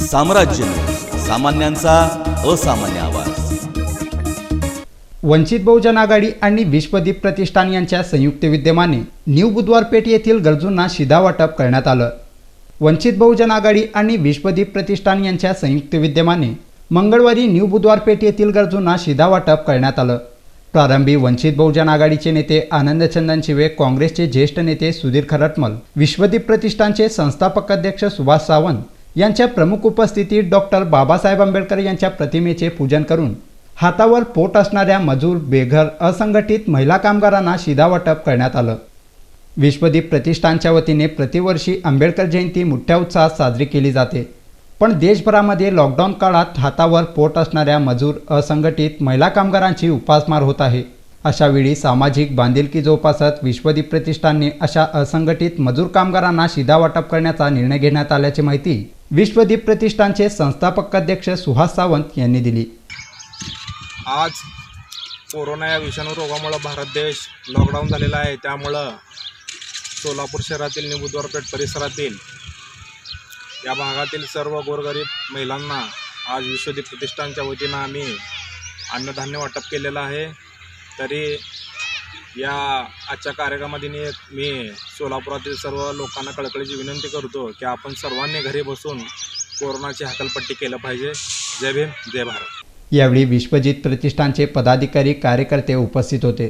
साम्राज्य सामान्यांचा असामान्य आवाज। वंचित बहुजन आघाडी आणि विश्वदीप प्रतिष्ठान यांच्या संयुक्त विद्यमाने न्यू बुधवारपेठ येथील गरजूंना शिधा वाटप करण्यात आलं। वंचित बहुजन आघाडी आणि विश्वदीप प्रतिष्ठान यांच्या संयुक्त विद्यमाने मंगळवारी न्यू बुधवारपेठ येथील गरजूंना शिधा वाटप करण्यात आलं। प्रारंभी वंचित बहुजन आघाडीचे नेते आनंद चंदन शिवे, काँग्रेसचे ज्येष्ठ नेते सुधीर खरटमल, विश्वदीप प्रतिष्ठानचे संस्थापक अध्यक्ष सुभाष सावंत यांच्या प्रमुख उपस्थितीत डॉक्टर बाबासाहेब आंबेडकर यांच्या प्रतिमेचे पूजन करून हातावर पोट असणाऱ्या मजूर, बेघर, असंघटित महिला कामगारांना शिधा वाटप करण्यात आलं। विश्वदीप प्रतिष्ठानच्या वतीने प्रतिवर्षी आंबेडकर जयंती मोठ्या उत्साहात साजरी केली जाते, पण देशभरामध्ये लॉकडाऊन काळात हातावर पोट असणाऱ्या मजूर, असंघटित महिला कामगारांची उपासमार होत आहे। अशा वेळी सामाजिक बांधिलकी जोपासत विश्वदीप प्रतिष्ठानने अशा असंघटित मजूर कामगारांना शिधा वाटप करण्याचा निर्णय घेण्यात आल्याची माहिती विश्वदीप प्रतिष्ठानचे संस्थापक अध्यक्ष सुहास सावंत यांनी दिली। आज कोरोना या विषाणू रोगामुळे भारत देश लॉकडाऊन झालेला आहे। त्यामुळं सोलापूर शहरातील न्यू बुधवारपेठ परिसरातील या भागातील सर्व गोरगरीब महिलांना आज विश्वदीप प्रतिष्ठानच्या वतीनं आम्ही अन्नधान्य वाटप केलेलं आहे। तरी या आजच्या कार्यक्रमात मी सोलापुरातील सर्व लोकांना कळकळीची विनंती करतो की आपण सर्वांनी घरी बसून कोरोनाची हकालपट्टी केलं पाहिजे। जय भीम, जय भारत। यावेळी विश्वदीप प्रतिष्ठानचे पदाधिकारी, कार्यकर्ते उपस्थित होते।